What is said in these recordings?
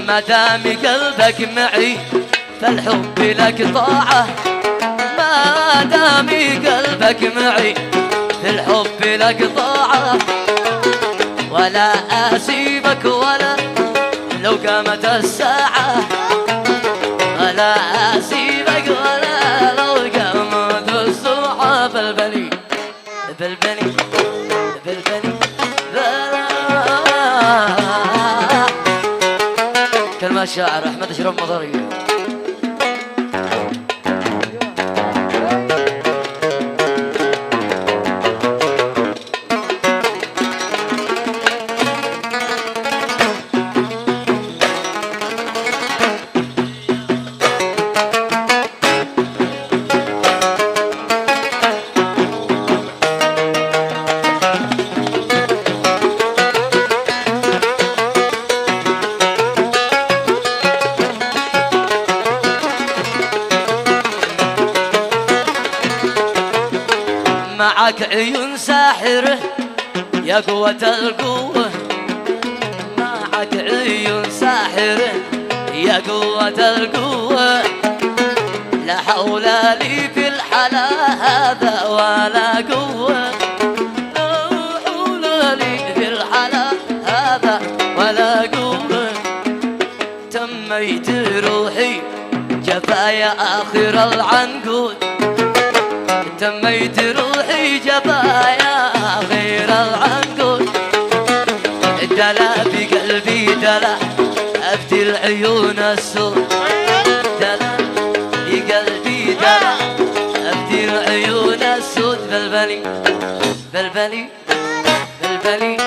ما دام قلبك معي فالحب لك طاعة، ما دام قلبك معي فالحب لك طاعة، ولا أسيبك ولا لو قامت الساعة، ولا أسيبك ولا لو قامت الساعة. بلبلي بلبلي بلبلي كلمة الشاعر أحمد أشرف مطري. معك عيون ساحرة يا قوة القوة، معك عيون ساحرة يا قوة القوة، لا حول لي في الحلا هذا ولا قوة، لا حول لي في الحلا هذا ولا قوة. تميت روحي جفايا آخر العنقود، تميت روحي جفايا غير العنقود، دلا بقلبي دلا أبدي العيون السود، دلا بقلبي دلا أبدي العيون السود. بلبلي بلبلي بلبلي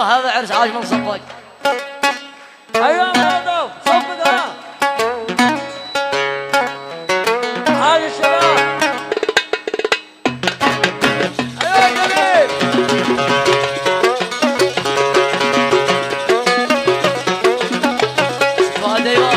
هذا عرس عاش من صفق. ايوه مهضو صفق هاي الشباب. ايوه جميل. فؤاد ايوه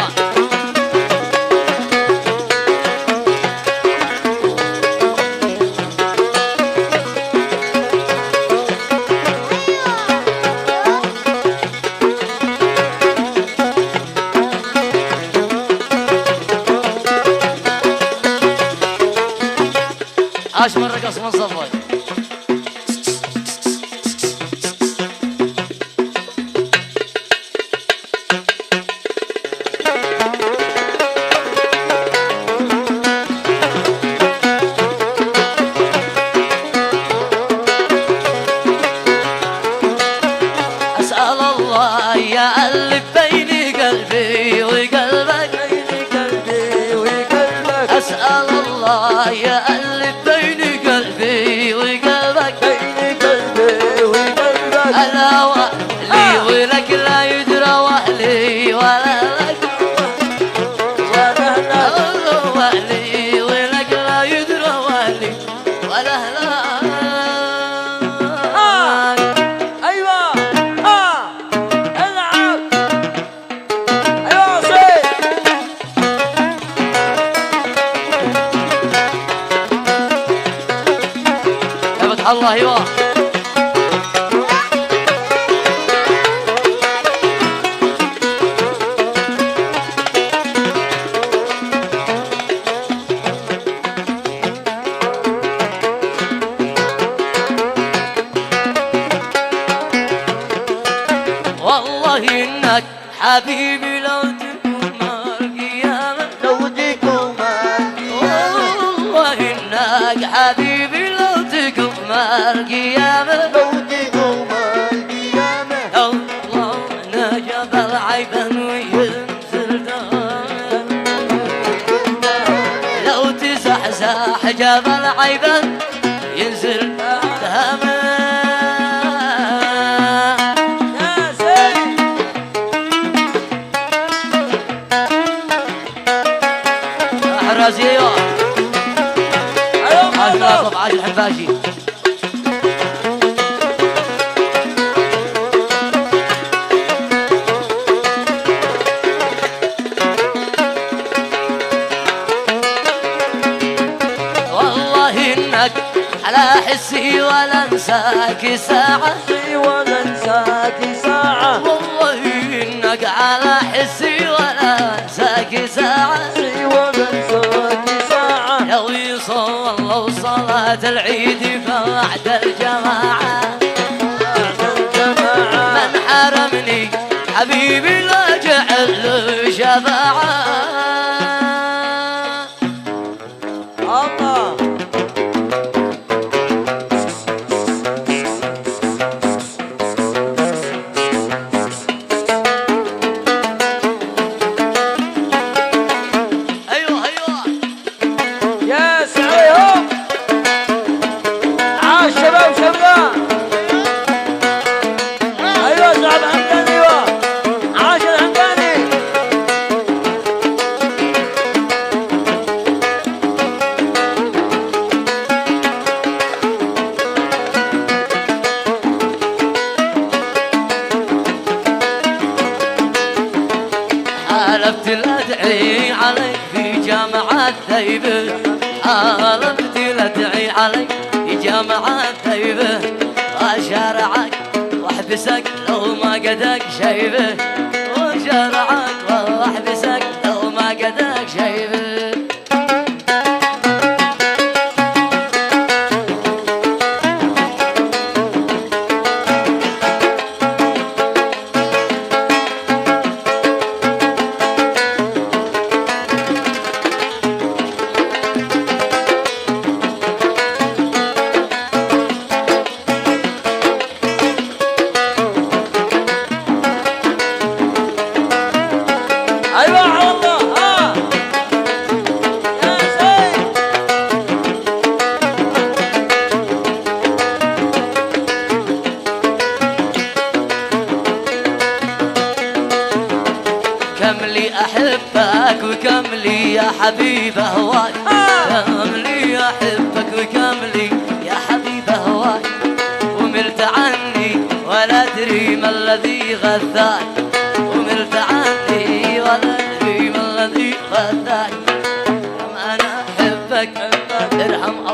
عاش من رقص من صفوي. أسأل الله يألف بين قلبي وقلبك، بين قلبي وقلبك، أسأل الله يألف بين قلبي وقلبك، بين قلبي وقلبك. ألا وأهلي ولك لا يدرى وأهلي ولا لك، وأهلي ولك لا يدرى وأهلي ولا لك. ايوه العب. ايوه صيد. يا فتح الله ايوه. والله انك حبيبي لو تكون القيامة، لو تكون والله انك حبيبي لو تكون القيامة، لو تكون القيامة. الله نجب العيبا وينزل دام، لو تزحزح جبل عيبا ينزل دام. رازي ايوه عاش ناصف عاش الحنفاشي. انك على حسي ولا انساك ساعة ولا انساك ساعة والله انك على حسي ولا انساك ساعة ولا انساك ساعة لو يصلوا صلاة العيد فوعد الجماعة من حرمني حبيبي لا جعل له شفاعة الله ايوه ايوه يا سعيهم عاش شباب شباب ايوه صعب حمدان ايوه عاش الحمداني حالفت الادعي عليك في جامعة ثيبة حالفت الادعي عليك في جامعة ثيبة واشارعك واحبسك لو ما قدك شيبه واشارعك واحبسك لو ما قدك شيبه ايوه على الله ها يا سيد كم لي احبك وكم لي يا حبيب هواك كم لي احبك وكم لي يا حبيب هواك وملت عني ولا ادري ما الذي غذاك وملت عني ولا ادري ما الذي غذاك كم انا احبك ارحم